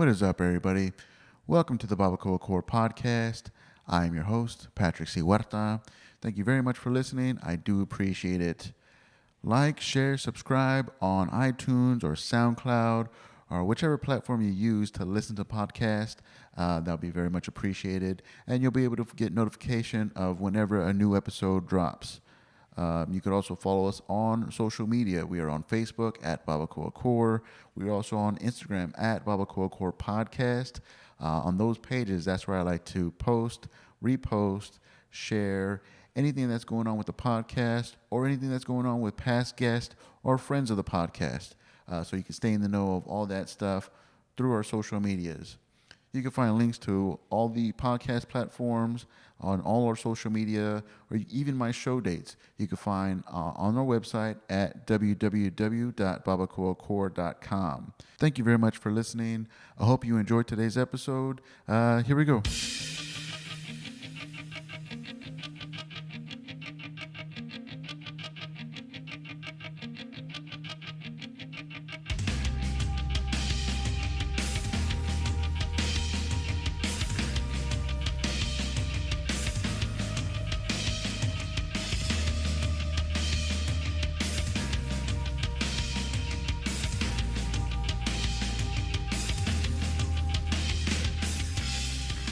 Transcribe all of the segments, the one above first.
What is up, everybody? Welcome to the BarbacoaCore Podcast. I am your host, Patrick C. Huerta. Thank you very much for listening. I do appreciate it. Like, share, subscribe on iTunes or SoundCloud or whichever platform you use to listen to podcasts. That'll be very much appreciated. And you'll be able to get notification of whenever a new episode drops. You could also follow us on social media. We are on Facebook at BarbacoaCore. We are also on Instagram at BarbacoaCore Podcast. On those pages, that's where I like to post, repost, share anything that's going on with the podcast or anything that's going on with past guests or friends of the podcast. So you can stay in the know of all that stuff through our social medias. You can find links to all the podcast platforms on all our social media, or even my show dates. You can find on our website at www.barbacoacore.com. Thank you very much for listening. I hope you enjoyed today's episode. Here we go.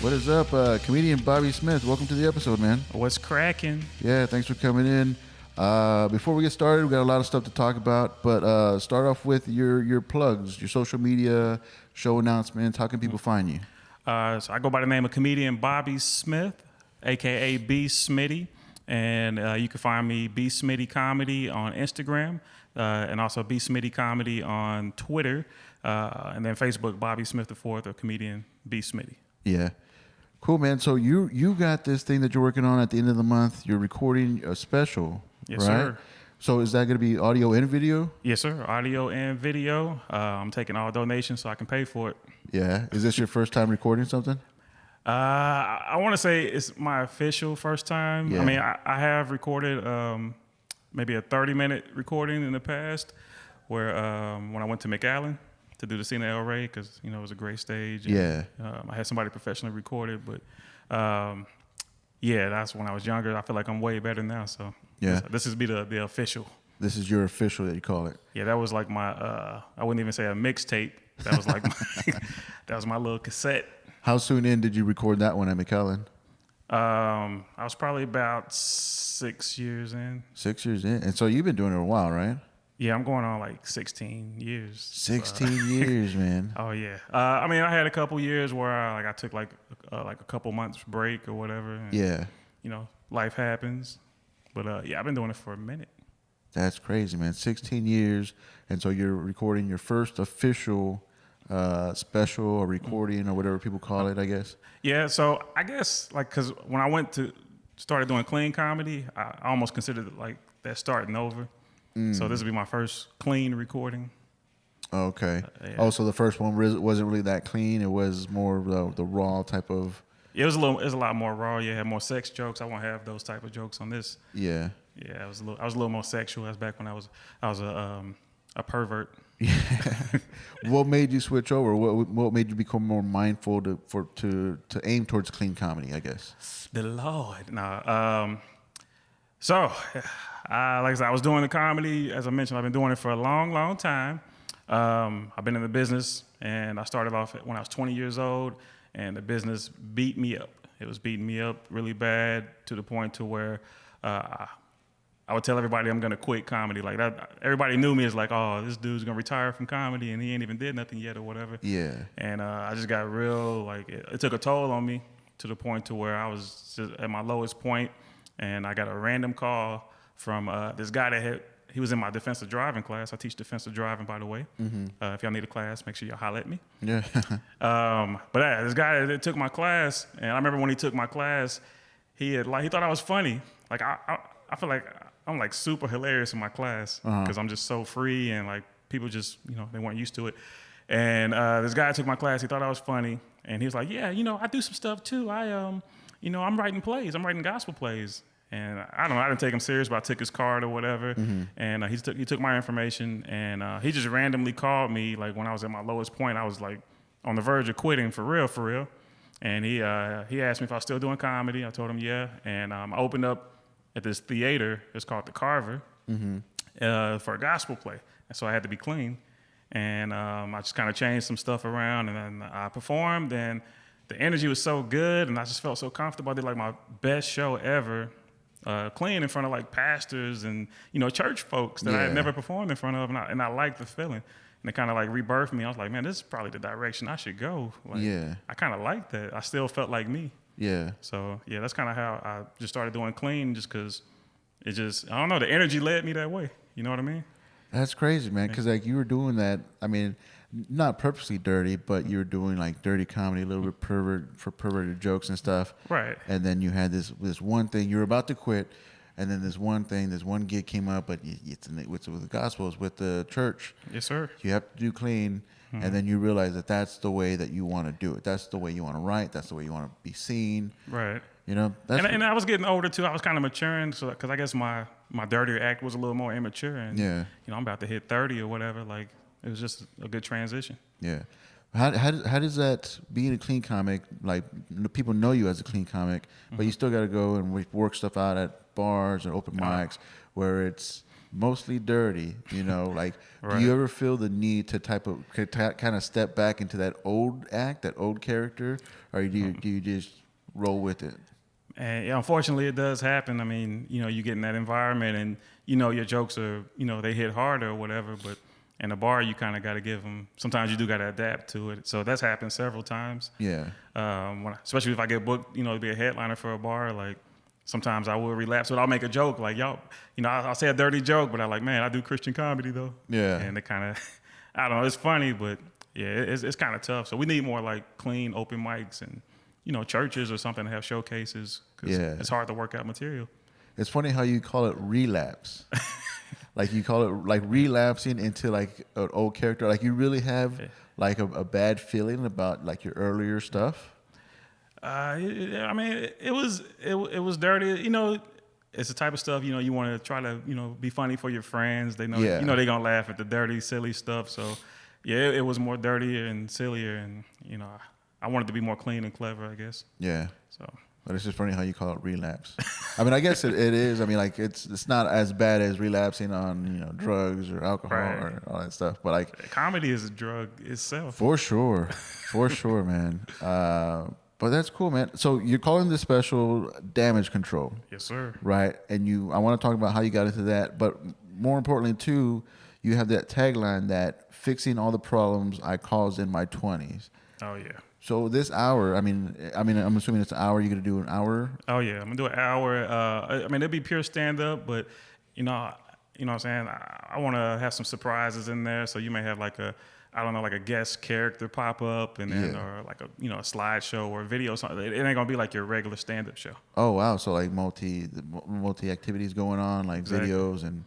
What is up, comedian Bobby Smith? Welcome to the episode, man. What's cracking? Yeah, thanks for coming in. Before we get started, we got a lot of stuff to talk about, but start off with your plugs, your social media, show announcements. How can people find you? So I go by the name of comedian Bobby Smith, a.k.a. B. Smitty, and you can find me B. Smitty Comedy on Instagram, and also B. Smitty Comedy on Twitter, and then Facebook, Bobby Smith IV or comedian B. Smitty. Yeah. Cool, man. So you got this thing that you're working on at the end of the month. You're recording a special, yes, right? Sir. So is that going to be audio and video? Yes, sir. Audio and video. I'm taking all donations so I can pay for it. Yeah. Is this your first time recording something? I want to say it's my official first time. Yeah. I mean, I have recorded maybe a 30-minute recording in the past where when I went to McAllen to do the Cena El Rey, because it was a great stage. And, Yeah. I had somebody professionally record it, but yeah, that's when I was younger. I feel like I'm way better now. So yeah, this is be the official. This is your official that you call it. Yeah, that was like my I wouldn't even say a mixtape. That was like that was my little cassette. How soon in did you record that one at McAllen? I was probably about 6 years in. 6 years in, and so you've been doing it a while, right? Yeah, I'm going on like 16 years. 16 years, man. Oh yeah. I mean, I had a couple years where I took like a couple months break or whatever. And, Yeah. Life happens. But yeah, I've been doing it for a minute. That's crazy, man. 16 years, and so you're recording your first official special or recording or whatever people call it, I guess. Yeah. So I guess because when I started doing clean comedy, I almost considered it like that starting over. So this will be my first clean recording. Okay. Yeah. Oh, so the first one wasn't really that clean. It was more of the raw type of. Yeah, it was a lot more raw. Yeah, it had more sex jokes. I won't have those type of jokes on this. Yeah. Yeah, I was a little more sexual. That's back when I was a pervert. Yeah. What made you switch over? What made you become more mindful to aim towards clean comedy, I guess? The Lord. No. So, like I said, I was doing the comedy. As I mentioned, I've been doing it for a long, long time. I've been in the business, and I started off when I was 20 years old, and the business beat me up. It was beating me up really bad to the point to where I would tell everybody I'm going to quit comedy. Like that, everybody knew me as like, oh, this dude's going to retire from comedy, and he ain't even did nothing yet or whatever. Yeah. And I just got real, like, it took a toll on me to the point to where I was just at my lowest point. And I got a random call from this guy he was in my defensive driving class. I teach defensive driving, by the way. Mm-hmm. If y'all need a class, make sure y'all holler at me. Yeah. But this guy that took my class, and I remember when he took my class, he thought I was funny. Like I feel like I'm like super hilarious in my class because I'm just so free and like people just they weren't used to it. And this guy took my class. He thought I was funny, and he was like, "Yeah, I do some stuff too. I'm writing plays. I'm writing gospel plays." And I don't know. I didn't take him serious, but I took his card or whatever. Mm-hmm. And he took my information, and he just randomly called me. Like when I was at my lowest point, I was like on the verge of quitting for real. And he asked me if I was still doing comedy. I told him yeah. And I opened up at this theater. It's called the Carver for a gospel play. And so I had to be clean. And I just kind of changed some stuff around, and then I performed, and the energy was so good, and I just felt so comfortable. I did like my best show ever, clean in front of like pastors and church folks that I had never performed in front of, and I liked the feeling, and it kind of like rebirthed me. I was like, man, this is probably the direction I should go. Like, I kind of liked that. I still felt like me. Yeah. So yeah, that's kind of how I just started doing clean, just because it just, I don't know, the energy led me that way. You know what I mean? That's crazy, man. Because like you were doing that. I mean, not purposely dirty, but you were doing like dirty comedy, a little bit perverted jokes and stuff. Right. And then you had this one thing. You were about to quit, and then this one gig came up, but it's with the gospel, it's with the church. Yes, sir. You have to do clean, and then you realize that that's the way that you want to do it. That's the way you want to write. That's the way you want to be seen. Right. And I was getting older too. I was kind of maturing, so because I guess my dirtier act was a little more immature, and I'm about to hit 30 or whatever. Like it was just a good transition. Yeah. How does that, being a clean comic, like people know you as a clean comic, but you still got to go and work stuff out at bars or open mics where it's mostly dirty, like do you ever feel the need to kind of step back into that old act, that old character, or do you just roll with it? And unfortunately, it does happen. I mean, you get in that environment, and your jokes are, they hit harder or whatever. But in a bar, you kind of got to give them. Sometimes you do got to adapt to it. So that's happened several times. Yeah. Especially if I get booked, to be a headliner for a bar, like sometimes I will relapse, but I'll make a joke like y'all. I'll say a dirty joke, but I'm like, man, I do Christian comedy though. Yeah. And it kind of, I don't know, it's funny, but yeah, it's kind of tough. So we need more like clean open mics and churches or something to have showcases, because it's hard to work out material. It's funny how you call it relapse. Like you call it like relapsing into like an old character. Like you really have like a bad feeling about like your earlier stuff. It was dirty. It's the type of stuff, you want to try to, be funny for your friends. They know, they're going to laugh at the dirty, silly stuff. So yeah, it was more dirtier and sillier, and, I wanted to be more clean and clever, I guess. Yeah. So, but it's just funny how you call it relapse. I mean, I guess it is. I mean, like it's not as bad as relapsing on drugs or alcohol or all that stuff. But like comedy is a drug itself. For sure, man. But that's cool, man. So you're calling this special Damage Control. Yes, sir. Right, and I want to talk about how you got into that, but more importantly too, you have that tagline that fixing all the problems I caused in my 20s. Oh yeah. So this hour, I'm assuming it's an hour. You're gonna do an hour? Oh yeah, I'm gonna do an hour. It'll be pure stand up, but what I'm saying, I want to have some surprises in there. So you may have like a guest character pop up, and then or like a slideshow or a video or something. It ain't gonna be like your regular stand up show. Oh wow, so like multi activities going on, like videos, and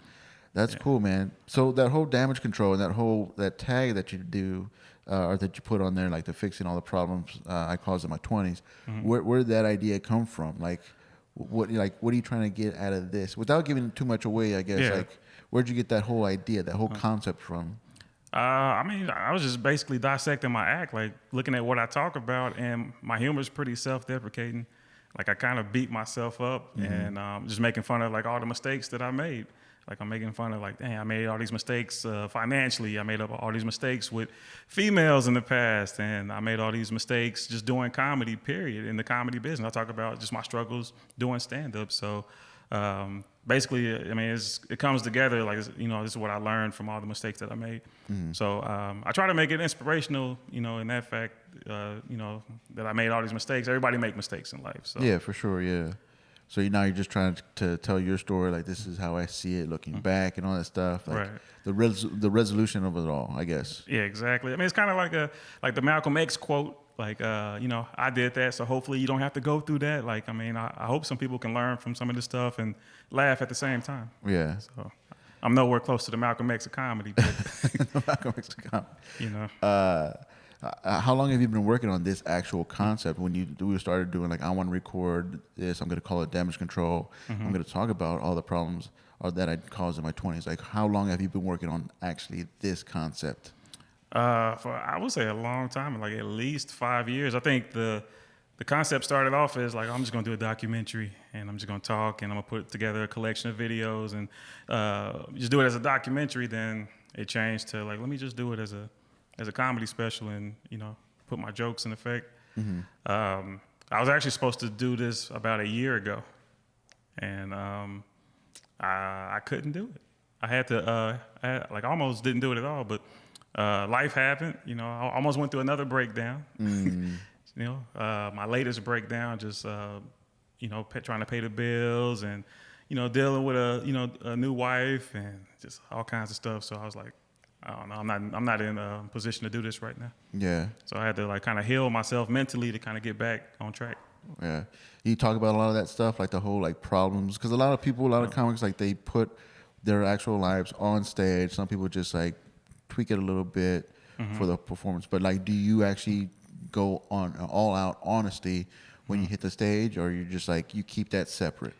that's cool, man. So that whole Damage Control and that tag that you do. Or that you put on there, like the fixing all the problems I caused in my 20s. Where did that idea come from? Like, what are you trying to get out of this? Without giving too much away, I guess. Yeah. Like, where'd you get that whole idea, that whole concept from? I was just basically dissecting my act, like looking at what I talk about, and my humor is pretty self-deprecating. Like I kind of beat myself up and just making fun of like all the mistakes that I made. Like I'm making fun of like, dang, I made all these mistakes financially. I made up all these mistakes with females in the past, and I made all these mistakes just doing comedy, period, in the comedy business. I talk about just my struggles doing stand-up. So basically, it comes together. Like, this is what I learned from all the mistakes that I made. So I try to make it inspirational, in that fact, that I made all these mistakes. Everybody make mistakes in life. So. Yeah, for sure, yeah. So now you're just trying to tell your story, like this is how I see it, looking back and all that stuff. Like the resolution of it all, I guess. Yeah, exactly. It's kind of like the Malcolm X quote, like I did that, so hopefully you don't have to go through that. Like I hope some people can learn from some of this stuff and laugh at the same time. Yeah. So I'm nowhere close to the Malcolm X of comedy, but Malcolm X of comedy. How long have you been working on this actual concept? When you started doing like, I want to record this, I'm going to call it Damage Control. I'm going to talk about all the problems that I caused in my 20s. Like, how long have you been working on actually this concept? For I would say a long time, like at least 5 years. I think the concept started off as like I'm just gonna do a documentary and I'm just gonna talk and I'm gonna put together a collection of videos and just do it as a documentary. Then it changed to like let me just do it as a comedy special and put my jokes in effect. I was actually supposed to do this about a year ago, and I couldn't do it. I had to I almost didn't do it at all, but life happened. I almost went through another breakdown. My latest breakdown, just trying to pay the bills and dealing with a new wife and just all kinds of stuff. So I was like, I don't know, I'm not in a position to do this right now. Yeah. So I had to like kind of heal myself mentally to kind of get back on track. Yeah. You talk about a lot of that stuff, like the whole like problems, because a lot of people, a lot of comics, like they put their actual lives on stage. Some people just like tweak it a little bit for the performance. But like, do you actually go on all out honesty when you hit the stage, or you're just like you keep that separate?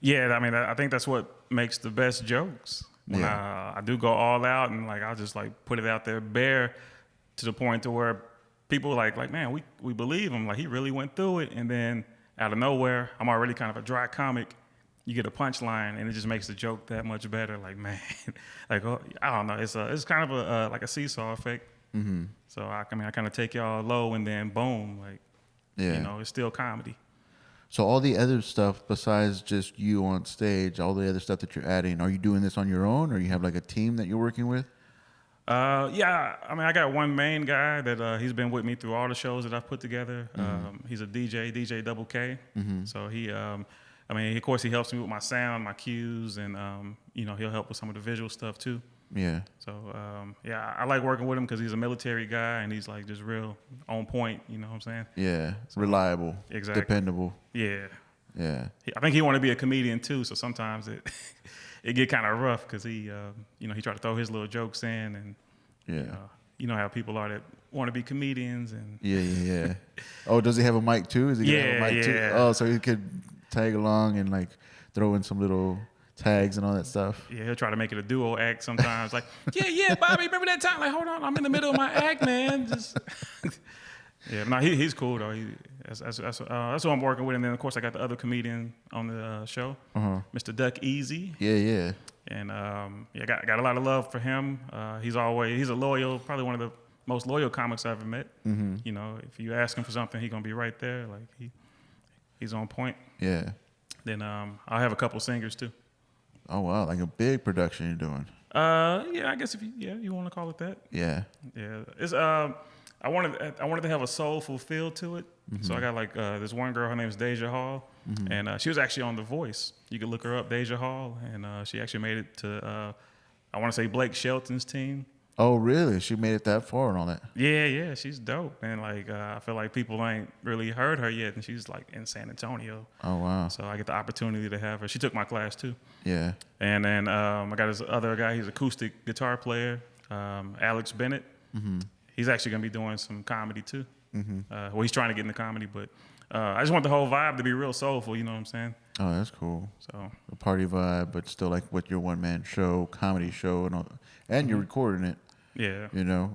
Yeah, I mean, I think that's what makes the best jokes. When I do go all out and like I'll just like put it out there bare to the point to where people like man, we believe him, like he really went through it, and then out of nowhere I'm already kind of a dry comic. You get a punchline and it just makes the joke that much better. Like man, like I don't know, it's kind of a like a seesaw effect. So I kind of take y'all low and then boom, like it's still comedy. So all the other stuff besides just you on stage, all the other stuff that you're adding, are you doing this on your own, or you have like a team that you're working with? Yeah, I mean, I got one main guy that he's been with me through all the shows that I've put together. He's a DJ Double K. So he, of course, he helps me with my sound, my cues, and he'll help with some of the visual stuff too. Yeah. So I like working with him because he's a military guy and he's like just real on point. You know what I'm saying? Yeah. So, reliable. Exactly. Dependable. Yeah. Yeah. I think he wanted to be a comedian too, so sometimes it get kind of rough because he tried to throw his little jokes in, and you know how people are that want to be comedians and yeah. Oh, does he have a mic too? Is he gonna have a mic too? Oh, so he could tag along and like throw in some little tags and all that stuff. Yeah, he'll try to make it a duo act sometimes. Like, yeah, Bobby, remember that time? Like, hold on, I'm in the middle of my act, man. Just he's cool though. That's who I'm working with, and then of course I got the other comedian on the show, Mr. Duck Easy. Yeah. And got a lot of love for him. He's a loyal, probably one of the most loyal comics I've ever met. If you ask him for something, he's gonna be right there. Like he's on point. Yeah. Then I'll have a couple singers too. Oh wow, like a big production you're doing. I guess if you want to call it that. Yeah. Yeah. It's I wanted to have a soulful feel to it. So I got like this one girl, her name is Deja Hall, and she was actually on The Voice. You could look her up, Deja Hall, and she actually made it to I want to say Blake Shelton's team. Oh really? She made it that far and all that? Yeah, she's dope, and like I feel like people ain't really heard her yet, and she's like in San Antonio. Oh wow! So I get the opportunity to have her. She took my class too. Yeah. And then I got this other guy. He's an acoustic guitar player, Alex Bennett. He's actually gonna be doing some comedy too. Well, he's trying to get into comedy, but I just want the whole vibe to be real soulful. You know what I'm saying? Oh, that's cool. So a party vibe, but still like with your one man show, comedy show, and all, and you're recording it. Yeah.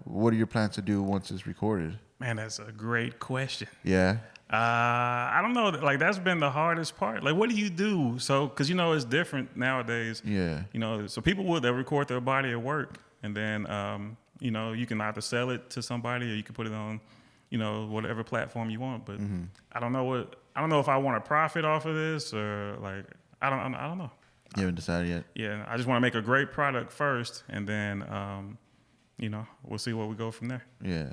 What are your plans to do once it's recorded? Man, that's a great question. Yeah. I don't know. Like that's been the hardest part. Like, what do you do? So, because it's different nowadays. Yeah. So people they'll record their body at work, and then you can either sell it to somebody or you can put it on, whatever platform you want. But I don't know if I want to profit off of this or like I don't know. You haven't decided yet. Yeah, I just want to make a great product first, and then we'll see where we go from there. Yeah.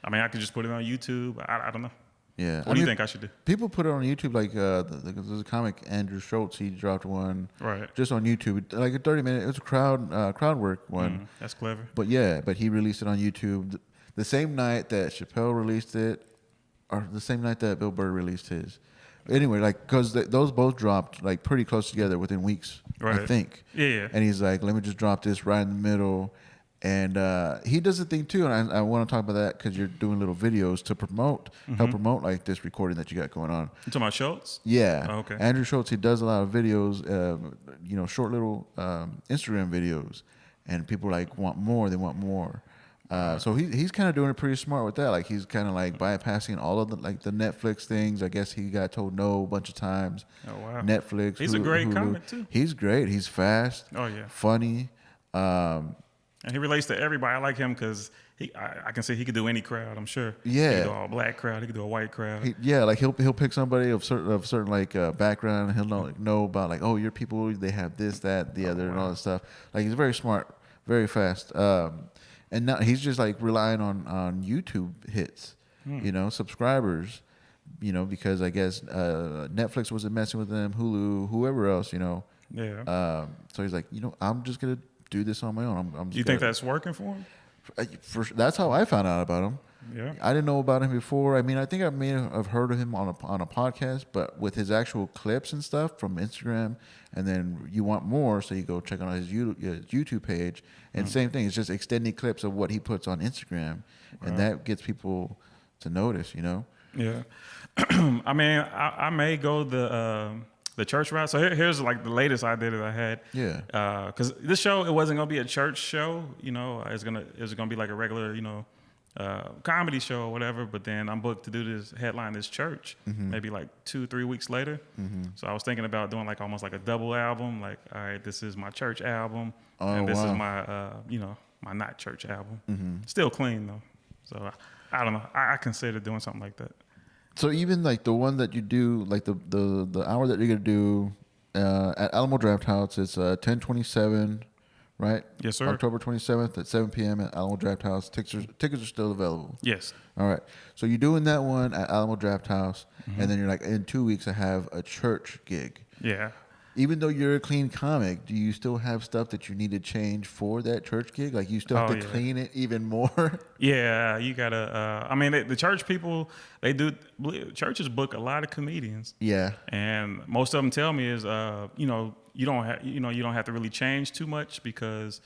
I mean, I could just put it on YouTube. I don't know. Yeah. What do you think I should do? People put it on YouTube, like there's a comic, Andrew Schultz, he dropped one just on YouTube, like a 30-minute, it was a crowd work one. That's clever. But he released it on YouTube the same night that Chappelle released it, or the same night that Bill Burr released his. Anyway, like, because those both dropped like pretty close together within weeks, I think. Yeah. And he's like, let me just drop this right in the middle. And he does the thing too, and I want to talk about that because you're doing little videos to help promote like this recording that you got going on. You talking about Schultz? Yeah. Oh, okay. Andrew Schultz, he does a lot of videos, short little Instagram videos, and people like want more. They want more. So he's kind of doing it pretty smart with that. Like he's kind of like bypassing all of the like the Netflix things. I guess he got told no a bunch of times. Oh wow. Netflix. He's a great Hulu. comic too. He's great. He's fast. Oh yeah. Funny. And he relates to everybody. I like him because I can say he could do any crowd. I'm sure. Yeah. He could do a black crowd. He could do a white crowd. Like he'll pick somebody of certain like background. And he'll know about like, oh, your people, they have this, that, the other, and all that stuff. Like he's very smart, very fast. And now he's just like relying on YouTube hits, subscribers, because I guess Netflix wasn't messing with them, Hulu, whoever else, Yeah. So he's like, I'm just gonna do this on my own. I'm just You think that's working for him? That's how I found out about him. Yeah. I didn't know about him before. I mean, I think I may have heard of him on a podcast, but with his actual clips and stuff from Instagram, and then you want more, so you go check on his YouTube page, and same thing. It's just extending clips of what he puts on Instagram, and that gets people to notice. Yeah. I mean, I may go the church route. So here's like the latest I did that I had. Yeah. Because this show, it wasn't gonna be a church show. It was gonna be like a regular, comedy show or whatever. But then I'm booked to do this headline this church, maybe like 2-3 weeks later. So I was thinking about doing like almost like a double album. Like, all right, this is my church album, and this is my my not church album. Still clean though. So I don't know. I consider doing something like that. So even like the one that you do, like the hour that you're gonna do at Alamo Draft House, it's 10/27, right? Yes, sir. October 27th at 7 p.m. at Alamo Draft House. Tickets are still available. Yes. All right. So you're doing that one at Alamo Draft House, and then you're like, in 2 weeks I have a church gig. Yeah. Even though you're a clean comic, do you still have stuff that you need to change for that church gig? Like you still have to clean it even more? Yeah, you gotta. I mean, the church people, churches book a lot of comedians. Yeah. And most of them tell me is, you don't have to really change too much because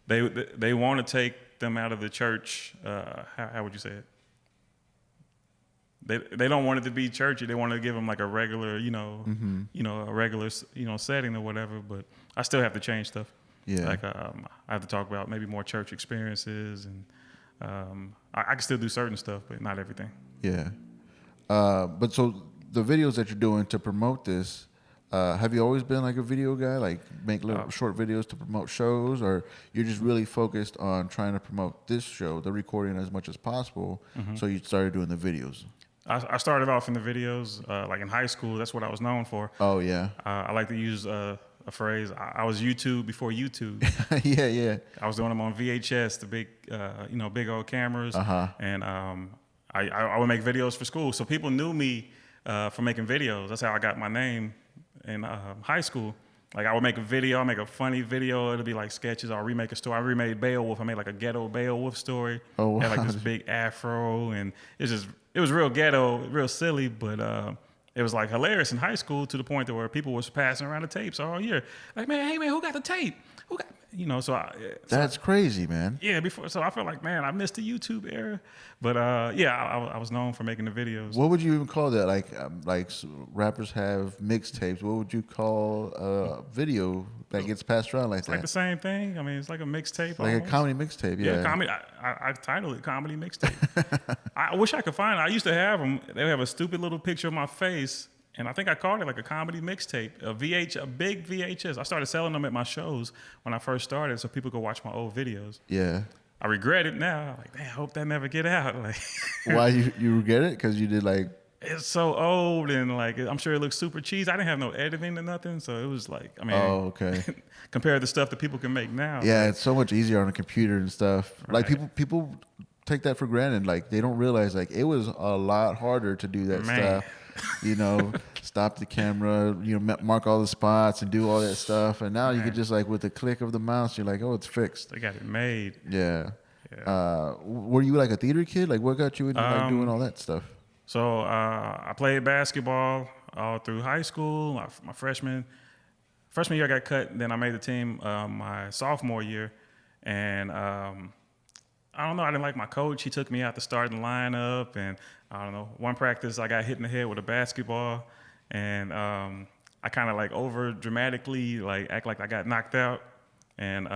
they want to take them out of the church. How would you say it? They don't want it to be churchy. They want to give them like a regular, a regular, setting or whatever. But I still have to change stuff. Yeah. Like I have to talk about maybe more church experiences, and I can still do certain stuff, but not everything. Yeah. But so the videos that you're doing to promote this, have you always been like a video guy, like make little short videos to promote shows, or you're just really focused on trying to promote this show, the recording, as much as possible, so you started doing the videos? I started off in the videos, like in high school. That's what I was known for. Oh, yeah. I like to use a phrase. I was YouTube before YouTube. Yeah. I was doing them on VHS, the big, big old cameras. And I would make videos for school. So people knew me for making videos. That's how I got my name in high school. Like I would make a video, I'll make a funny video. It'll be like sketches. I'll remake a story. I remade Beowulf. I made like a ghetto Beowulf story. Oh, wow. Had like this big afro, and it was real ghetto, real silly, but it was like hilarious in high school to the point where people was passing around the tapes all year. Like, man, hey man, who got the tape? Who got? That's crazy, man. Yeah, so I felt like, man, I missed the YouTube era, but I was known for making the videos. What would you even call that? Like rappers have mixtapes. What would you call a video that gets passed around like that? Like the same thing. I mean, it's like a mixtape. Like almost. a comedy mixtape. Yeah, comedy. I titled it comedy mixtape. I wish I could find it. I used to have them. They would have a stupid little picture of my face. And I think I called it like a comedy mixtape, a big VHS. I started selling them at my shows when I first started, so people could watch my old videos. Yeah. I regret it now. Like, man, I hope that never get out. Like, why you regret it? Because you did like. It's so old, and like I'm sure it looks super cheesy. I didn't have no editing or nothing, so it was like, I mean, oh, okay. compared to stuff that people can make now. Yeah, like, it's so much easier on a computer and stuff. Right. Like people take that for granted. Like they don't realize like it was a lot harder to do that stuff. Stop the camera, mark all the spots and do all that stuff. And now you can just like with the click of the mouse, you're like, oh, it's fixed. They got it made. Yeah. Were you like a theater kid? Like what got you into like doing all that stuff? So I played basketball all through high school. My freshman year I got cut. Then I made the team my sophomore year. And I don't know, I didn't like my coach. He took me out the starting lineup, and I don't know, one practice I got hit in the head with a basketball, and I kind of like over dramatically like act like I got knocked out, and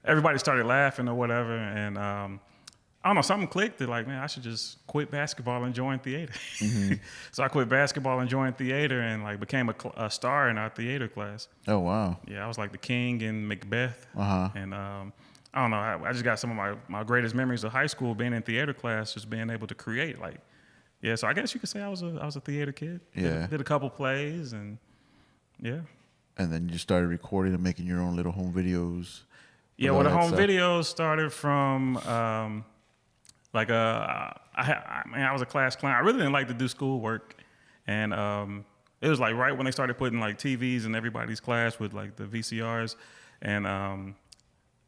everybody started laughing or whatever, and I don't know, something clicked. They're like, man, I should just quit basketball and join theater. Mm-hmm. So I quit basketball and joined theater, and like became a star in our theater class. Oh wow. Yeah, I was like the king in Macbeth. Uh-huh. And I don't know, I just got some of my greatest memories of high school being in theater class, just being able to create. Like, yeah, so I guess you could say I was a theater kid. Yeah. Did a couple plays, and yeah. And then you started recording and making your own little home videos. Yeah, well, the home videos started from I was a class clown. I really didn't like to do schoolwork, and it was like right when they started putting like TVs in everybody's class with like the VCRs, and I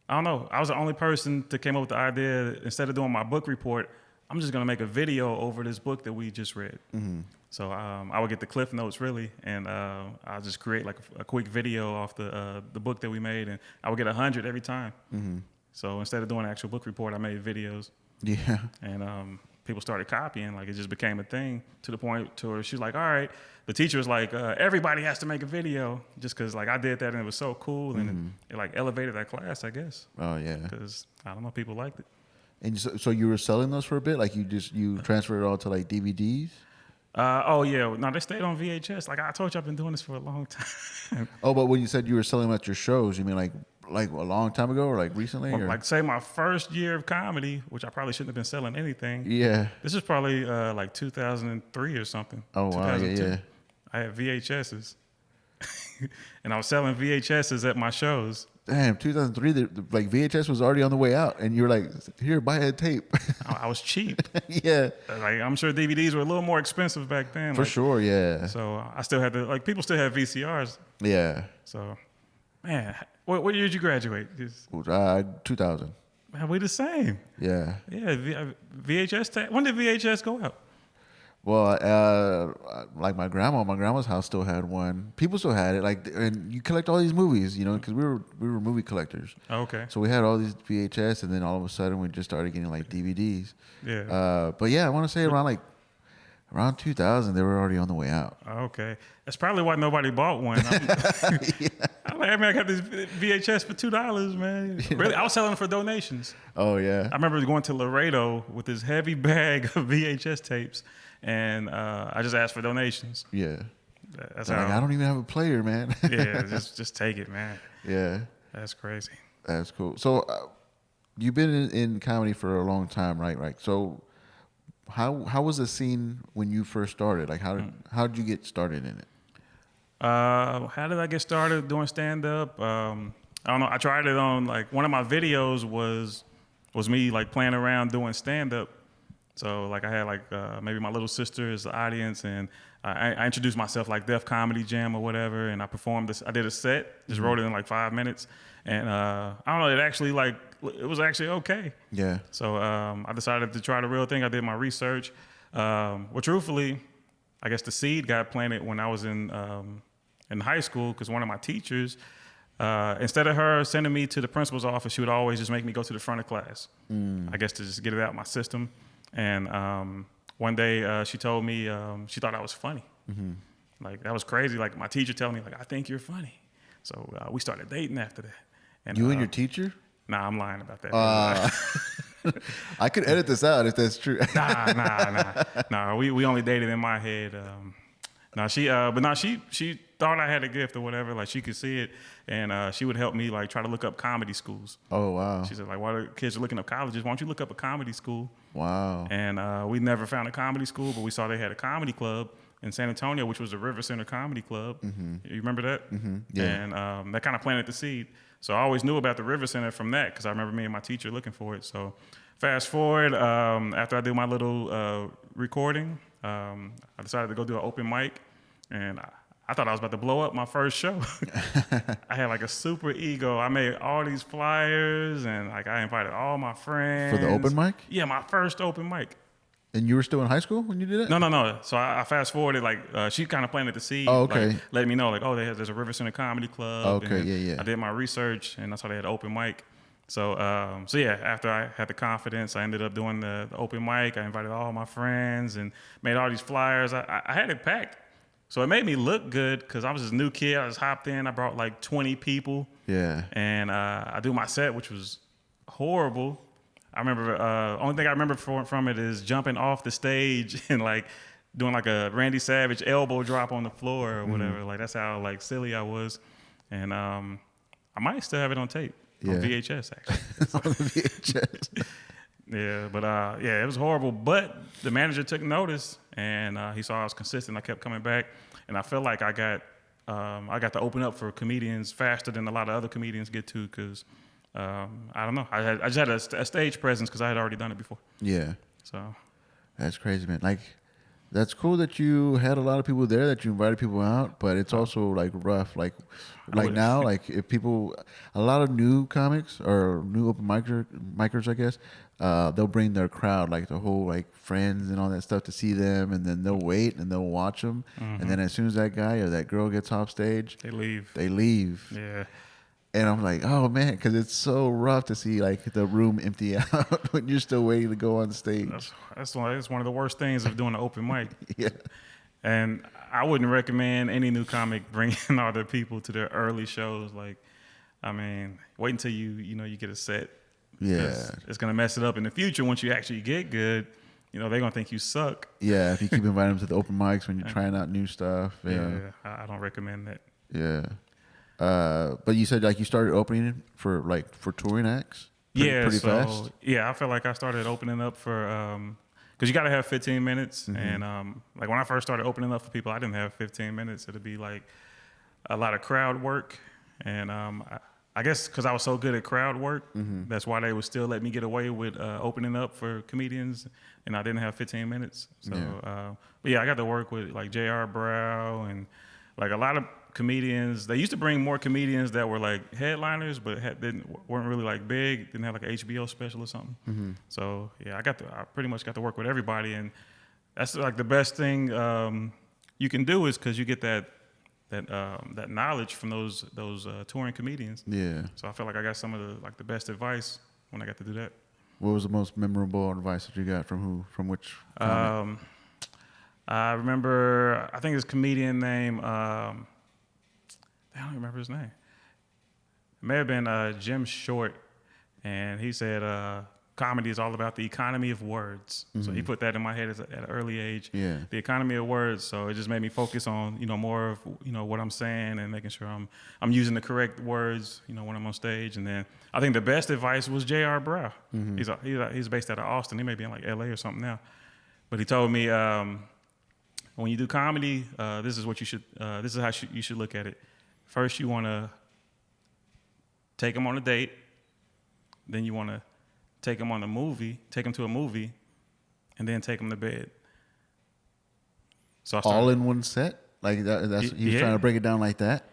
don't know. I was the only person that came up with the idea. Instead of doing my book report, I'm just gonna make a video over this book that we just read. Mm-hmm. So I would get the cliff notes really, and I'll just create like a quick video off the book that we made, and I would get 100 every time. Mm-hmm. So instead of doing an actual book report, I made videos. Yeah. And people started copying. Like, it just became a thing to the point to where she's like, all right. The teacher was like, everybody has to make a video, just because like I did that and it was so cool, and it like elevated that class, I guess. Oh yeah. Because I don't know, people liked it. And so you were selling those for a bit, like you transferred it all to like DVDs. Oh yeah, no, they stayed on VHS. Like I told you, I've been doing this for a long time. Oh, but when you said you were selling them at your shows, you mean like a long time ago or like recently? Well, or? like say my first year of comedy, which I probably shouldn't have been selling anything. Yeah. This is probably like 2003 or something. Oh wow, yeah. I had VHSs, and I was selling VHSs at my shows. Damn, 2003, like VHS was already on the way out, and you were like, "Here, buy a tape." I was cheap. Yeah. Like I'm sure DVDs were a little more expensive back then. For like, sure, yeah. So I still had to like people still have VCRs. Yeah. So, man, what year did you graduate? 2000. Man, we the same. Yeah. Yeah, VHS. When did VHS go out? Well, like my grandma's house still had one. People still had it. Like, and you collect all these movies, you know, because we were movie collectors. Okay. So we had all these VHS, and then all of a sudden we just started getting like DVDs. Yeah. But yeah, I want to say around 2000, they were already on the way out. Okay. That's probably why nobody bought one. I'm like, hey, man, I got this VHS for $2, man. Really, I was selling them for donations. Oh yeah. I remember going to Laredo with this heavy bag of VHS tapes, and I just asked for donations. Yeah. That's how. Like, I don't even have a player, man. Yeah, just take it, man. Yeah. That's crazy. That's cool. So you've been in comedy for a long time, right? Right. So how was the scene when you first started? Like how did you get started in it? How did I get started doing stand up? I don't know. I tried it on like one of my videos was me like playing around doing stand up. So like I had like maybe my little sister as the audience, and I introduced myself like Def Comedy Jam or whatever, and I performed this. I did a set, just wrote it in like 5 minutes, and I don't know. It was actually okay. Yeah. So I decided to try the real thing. I did my research. Well, truthfully, I guess the seed got planted when I was in high school, because one of my teachers, instead of her sending me to the principal's office, she would always just make me go to the front of class. I guess to just get it out of my system. And one day she told me she thought I was funny. Mm-hmm. Like that was crazy. Like my teacher telling me like, I think you're funny. So we started dating after that. And, you and your teacher? Nah, I'm lying about that. I could edit this out if that's true. Nah. We only dated in my head. She thought I had a gift or whatever. Like she could see it, and she would help me like try to look up comedy schools. Oh wow. She said like, while the kids are looking up colleges, why don't you look up a comedy school? Wow. And we never found a comedy school, but we saw they had a comedy club in San Antonio, which was the River Center Comedy Club. Mm-hmm. You remember that? Mm-hmm. Yeah. And that kind of planted the seed. So I always knew about the River Center from that, because I remember me and my teacher looking for it. So fast forward, after I did my little recording, I decided to go do an open mic, and I thought I was about to blow up my first show. I had like a super ego. I made all these flyers, and like I invited all my friends. For the open mic? Yeah, my first open mic. And you were still in high school when you did it? No. So I fast forwarded, like she kind of planted the seed. Oh, okay. Like, letting me know, like, oh, there's a River Center Comedy Club. Okay, and yeah. I did my research, and that's how they had an open mic. So yeah, after I had the confidence, I ended up doing the open mic. I invited all my friends and made all these flyers. I had it packed. So it made me look good because I was this new kid. I just hopped in. I brought like 20 people. Yeah. And I do my set, which was horrible. I remember, only thing I remember from it is jumping off the stage and like doing like a Randy Savage elbow drop on the floor or whatever. Like that's how like silly I was. And I might still have it on tape, on VHS actually. On the VHS. Yeah, but yeah, it was horrible. But the manager took notice, and he saw I was consistent. I kept coming back, and I felt like I got to open up for comedians faster than a lot of other comedians get to, because I don't know. I just had a stage presence because I had already done it before. Yeah. So That's crazy, man. Like, that's cool that you had a lot of people there, that you invited people out, but it's also like rough. Like now, like if people, a lot of new comics or new open micers, I guess, they'll bring their crowd, like the whole like friends and all that stuff to see them, and then they'll wait and they'll watch them, and then as soon as that guy or that girl gets off stage, they leave. Yeah. And I'm like, oh man, because it's so rough to see like the room empty out when you're still waiting to go on stage. That's one of the worst things of doing an open mic. Yeah. And I wouldn't recommend any new comic bringing all their people to their early shows. Like, I mean, wait until you get a set. Yeah. It's gonna mess it up in the future once you actually get good. They're gonna think you suck. Yeah, if you keep inviting them to the open mics when you're trying out new stuff. Yeah. I don't recommend that. Yeah. But you said like you started opening for touring acts? Pretty fast? Yeah, I felt like I started opening up for, because you got to have 15 minutes. And like when I first started opening up for people, I didn't have 15 minutes. It'd be like a lot of crowd work. And I guess because I was so good at crowd work, that's why they would still let me get away with opening up for comedians. And I didn't have 15 minutes. So, but yeah, I got to work with like J.R. Brow and like a lot of comedians. They used to bring more comedians that were like headliners, but weren't really like big. Didn't have like an HBO special or something. So yeah, I pretty much got to work with everybody, and that's like the best thing you can do, is because you get that knowledge from those touring comedians. Yeah. So I felt like I got some of the best advice when I got to do that. What was the most memorable advice that you got from who? From which comic? I remember, I think this comedian named, I don't remember his name. It may have been Jim Short, and he said comedy is all about the economy of words. So he put that in my head at an early age. Yeah. The economy of words. So it just made me focus on more of what I'm saying, and making sure I'm using the correct words when I'm on stage. And then I think the best advice was J.R. Brow. He's based out of Austin. He may be in like L.A. or something now, but he told me when you do comedy, this is what you should. This is how you should look at it. First, you want to take them on a date. Then you want to take them to a movie, and then take them to bed. So I started, all in one set? Like that's he was trying to break it down like that?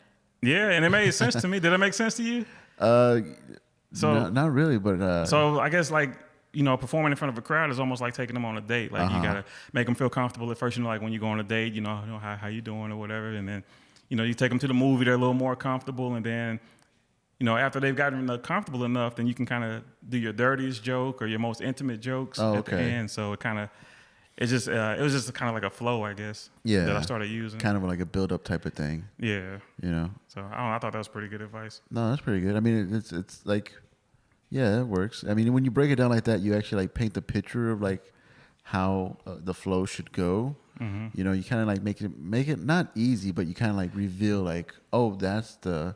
Yeah, and it made sense to me. Did it make sense to you? So not really, but so I guess like performing in front of a crowd is almost like taking them on a date. Like you gotta make them feel comfortable at first. Like when you go on a date, how you doing or whatever, and then you take them to the movie. They're a little more comfortable, and then after they've gotten comfortable enough, then you can kind of do your dirtiest joke or your most intimate jokes at the end. So it was just kind of like a flow, I guess. Yeah. That I started using. Kind of like a build up type of thing. Yeah. So I thought that was pretty good advice. No, that's pretty good. I mean, it's like, yeah, it works. I mean, when you break it down like that, you actually like paint the picture of like how the flow should go. You kind of like make it not easy, but you kind of like reveal like, oh, that's the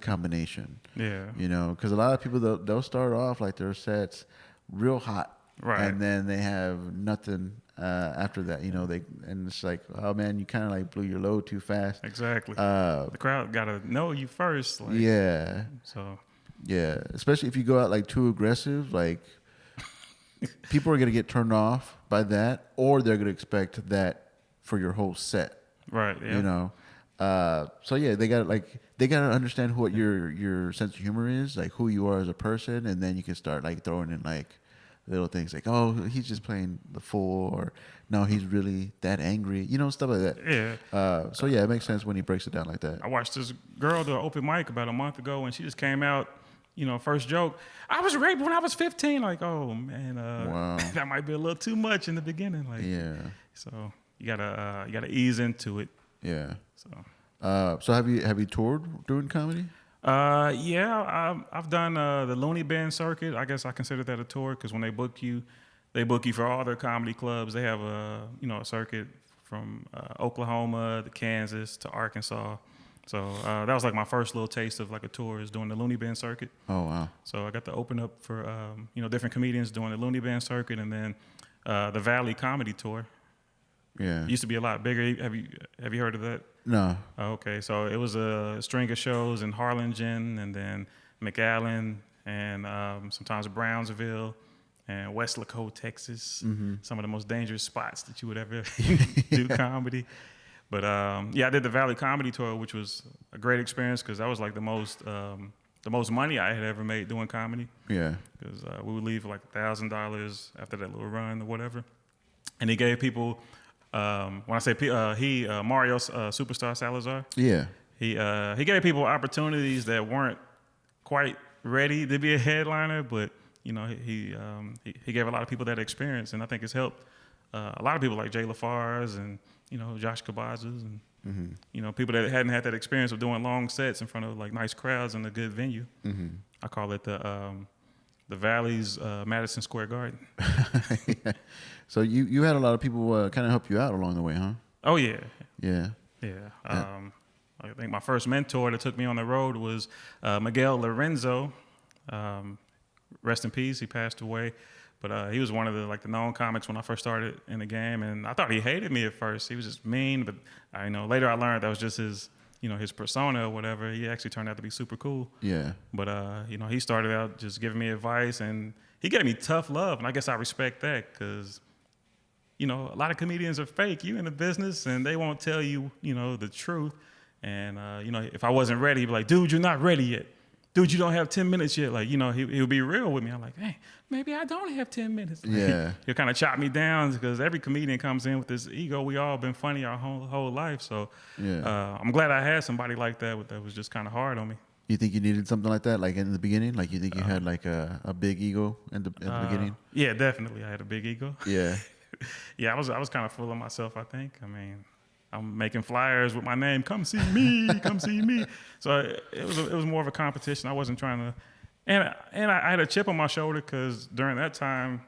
combination. Yeah. Because a lot of people they'll start off like their sets real hot, right, and then they have nothing after that. And it's like, oh man, you kind of like blew your load too fast. Exactly. The crowd gotta know you first. Like, yeah. So. Yeah, especially if you go out like too aggressive, like people are gonna get turned off by that, or they're gonna expect that for your whole set. Right. Yeah. So yeah, they gotta understand what your sense of humor is, like who you are as a person, and then you can start like throwing in like little things like, oh, he's just playing the fool, or no, he's really that angry, stuff like that. Yeah. So yeah, it makes sense when he breaks it down like that. I watched this girl do an open mic about a month ago, and she just came out. First joke, I was raped when I was 15. Like, oh man, wow. That might be a little too much in the beginning. Like, yeah. So you gotta ease into it. Yeah. So. So have you toured doing comedy? Yeah, I've done the Looney Bin circuit. I guess I consider that a tour because when they book you for all their comedy clubs. They have a circuit from Oklahoma to Kansas to Arkansas. So that was like my first little taste of like a tour is doing the Looney Bin circuit. Oh wow. So I got to open up for different comedians doing the Looney Bin circuit, and then the Valley Comedy Tour. Yeah. It used to be a lot bigger. Have you heard of that? No. Oh, okay, so it was a string of shows in Harlingen, and then McAllen, and sometimes Brownsville, and West Laco, Texas. Mm-hmm. Some of the most dangerous spots that you would ever do comedy. But I did the Valley Comedy Tour, which was a great experience because that was like the most money I had ever made doing comedy. Yeah. Because we would leave for like $1,000 after that little run or whatever, and he gave people. When I say Mario Superstar Salazar. Yeah. He gave people opportunities that weren't quite ready to be a headliner, but he gave a lot of people that experience, and I think it's helped a lot of people like Jay LaFars and Josh Cabazas and Mm-hmm. People that hadn't had that experience of doing long sets in front of like nice crowds in a good venue. Mm-hmm. I call it the Valley's Madison Square Garden. Yeah. So you had a lot of people kind of help you out along the way, huh? Oh yeah. Yeah. Yeah. I think my first mentor that took me on the road was Miguel Lorenzo. Rest in peace. He passed away. But he was one of the known comics when I first started in the game. And I thought he hated me at first. He was just mean. But later I learned that was just his persona or whatever. He actually turned out to be super cool. Yeah. But, he started out just giving me advice. And he gave me tough love. And I guess I respect that because a lot of comedians are fake. You in the business, and they won't tell you, the truth. And, if I wasn't ready, he'd be like, dude, you're not ready yet. Dude, you don't have 10 minutes yet. Like, he'll be real with me. I'm like, hey, maybe I don't have 10 minutes. Like, yeah. He'll kind of chop me down because every comedian comes in with this ego. We all been funny our whole life. So yeah. I'm glad I had somebody like that was just kind of hard on me. You think you needed something like that, like in the beginning? Like you think you had like a big ego in the beginning? Yeah, definitely. I had a big ego. Yeah. Yeah, I was kind of full of myself, I think. I mean, I'm making flyers with my name. Come see me, come see me. So it was more of a competition. I wasn't trying to, and I had a chip on my shoulder because during that time,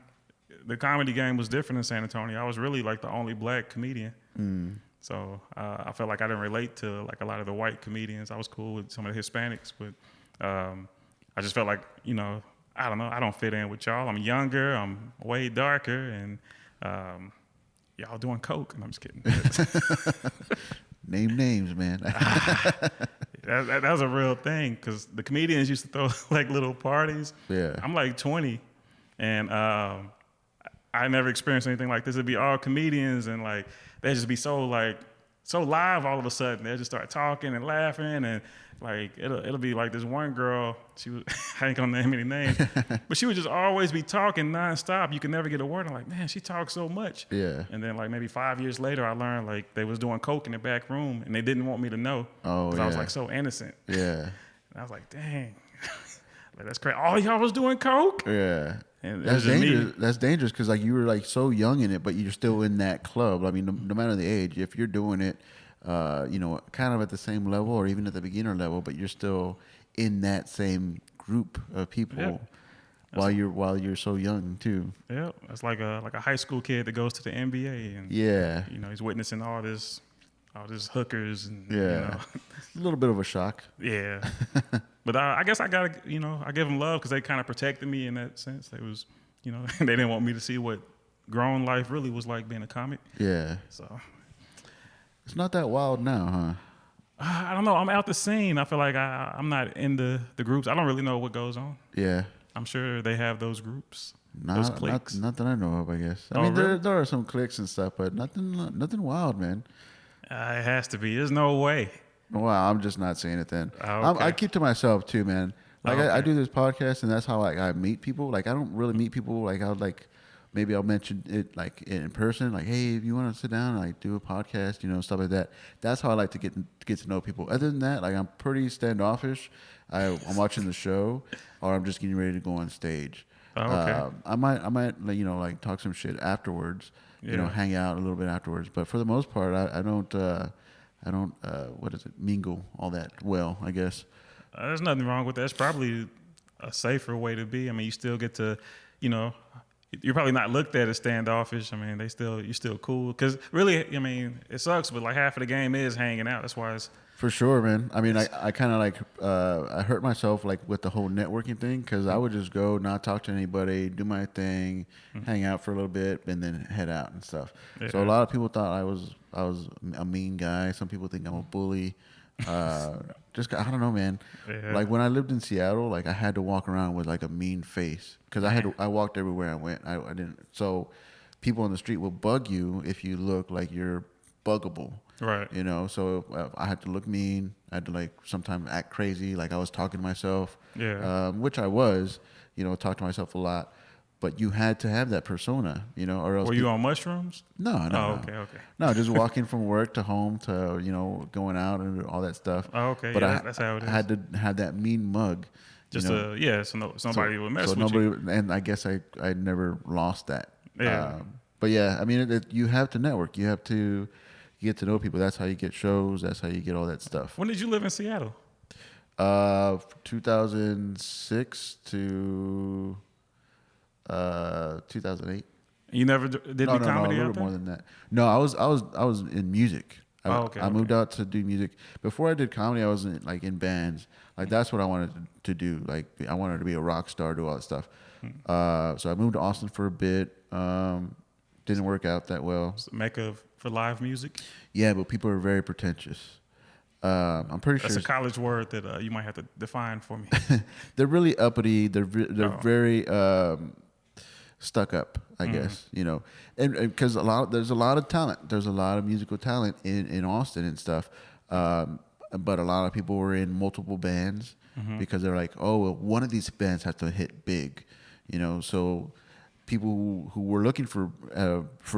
the comedy game was different in San Antonio. I was really like the only black comedian. Mm. So I felt like I didn't relate to like a lot of the white comedians. I was cool with some of the Hispanics, but I just felt like I don't know. I don't fit in with y'all. I'm younger. I'm way darker, and y'all doing coke. And I'm just kidding. Name names, man. that was a real thing because the comedians used to throw like little parties. Yeah. I'm like 20, and I never experienced anything like this. It'd be all comedians, and like they'd just be so live all of a sudden. They'd just start talking and laughing, and like it'll be like this one girl. She was I ain't gonna name any names, but she would just always be talking nonstop. You could never get a word. I'm like, man, she talks so much. Yeah. And then like maybe 5 years later, I learned like they was doing coke in the back room, and they didn't want me to know. Oh, yeah. I was like so innocent. Yeah. And I was like, dang, like that's crazy. All y'all was doing coke. Yeah. And That's just dangerous. me. That's dangerous because like you were like so young in it, but you're still in that club. I mean, no matter the age, if you're doing it, kind of at the same level or even at the beginner level, but you're still in that same group of people Yep. while you're so young too. Yeah, it's like a high school kid that goes to the NBA and Yeah. he's witnessing all this hookers and Yeah. A little bit of a shock. Yeah. But I guess I gotta I give them love because they kind of protected me in that sense. They was they didn't want me to see what grown life really was like being a comic. Yeah. So It's not that wild now, huh? I don't know. I'm out the scene. I feel like I'm not in the groups. I don't really know what goes on. Yeah. I'm sure they have those groups, those cliques. Not that I know of, I guess. I Oh, mean, really? there are some cliques and stuff, but nothing wild, man. It has to be. There's no way. Well, I'm just not saying it then. Oh, okay. I keep to myself too, man. Like Oh, okay. I do this podcast, and that's how like I meet people. Like I don't really meet people. Like maybe I'll mention it like in person. Like, hey, if you want to sit down and like do a podcast, stuff like that. That's how I like to get to know people. Other than that, like I'm pretty standoffish. I'm watching the show, or I'm just getting ready to go on stage. Oh, okay. I might like talk some shit afterwards. Yeah. Hang out a little bit afterwards. But for the most part, I don't I don't mingle all that well, I guess. There's nothing wrong with that. It's probably a safer way to be. I mean, you still get to, you know, you're probably not looked at as standoffish. I mean, you're still cool. Because really, I mean, it sucks, but like half of the game is hanging out. That's why it's. For sure, man. I mean, I kind of like, I hurt myself like with the whole networking thing because I would just go, not talk to anybody, do my thing, hang out for a little bit, and then head out and stuff. Yeah. So a lot of people thought I was a mean guy. Some people think I'm a bully. I don't know, man. Yeah. Like when I lived in Seattle, like I had to walk around with like a mean face because I walked everywhere I went. I didn't. So people on the street will bug you if you look like you're buggable. Right. You know, so I had to look mean. I had to like sometimes act crazy, like I was talking to myself. Yeah. Which I was, you know, talk to myself a lot. But you had to have that persona, you know, or else. Were you on mushrooms? No. Oh, okay. No, just walking from work to home to, you know, going out and all that stuff. Oh, okay. But yeah, that's how it is. I had to have that mean mug. Just so nobody would mess with nobody, you. And I guess I never lost that. Yeah. But yeah, I mean, you have to network. You have to get to know people. That's how you get shows. That's how you get all that stuff. When did you live in Seattle? 2006 to 2008. You never did No, comedy a little out there? more than that. No, I was in music. I moved out to do music. Before I did comedy, I was in bands. Like that's what I wanted to do. Like I wanted to be a rock star, do all that stuff. So I moved to Austin for a bit. Didn't work out that well. It's a mecca for live music. Yeah, but people are very pretentious. I'm pretty sure That's a college word that you might have to define for me. they're really uppity. They're very stuck up, I guess. You know, and because there's a lot of talent. There's a lot of musical talent in Austin and stuff. But a lot of people were in multiple bands because they're like, oh, well, one of these bands has to hit big, you know. So people who were looking for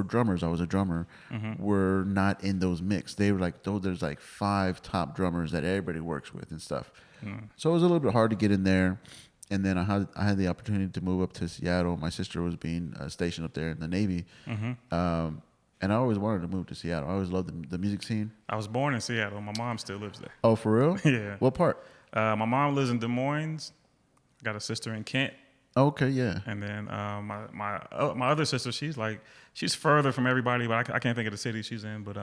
drummers, I was a drummer, were not in those mix. They were like, oh, there's like 5 top drummers that everybody works with and stuff. So it was a little bit hard to get in there. And then I had the opportunity to move up to Seattle. My sister was being stationed up there in the Navy. And I always wanted to move to Seattle. I always loved the music scene. I was born in Seattle. My mom still lives there. Oh, for real? Yeah. What part? My mom lives in Des Moines. Got a sister in Kent. Okay, yeah. And then my other sister, she's further from everybody, but I can't think of the city she's in. But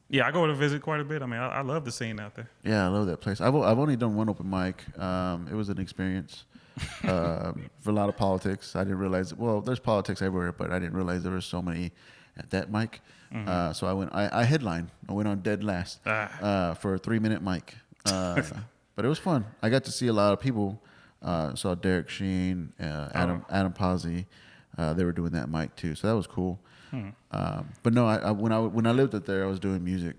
yeah, I go to visit quite a bit. I mean, I love the scene out there. Yeah, I love that place. I've only done one open mic. It was an experience for a lot of politics. I didn't realize. Well, there's politics everywhere, but I didn't realize there were so many at that mic. So I went. I headlined. I went on dead last for a 3-minute mic. But it was fun. I got to see a lot of people. Saw Derek Sheen, Adam Pazzi. They were doing that mic too, so that was cool. But no, when I lived up there, I was doing music.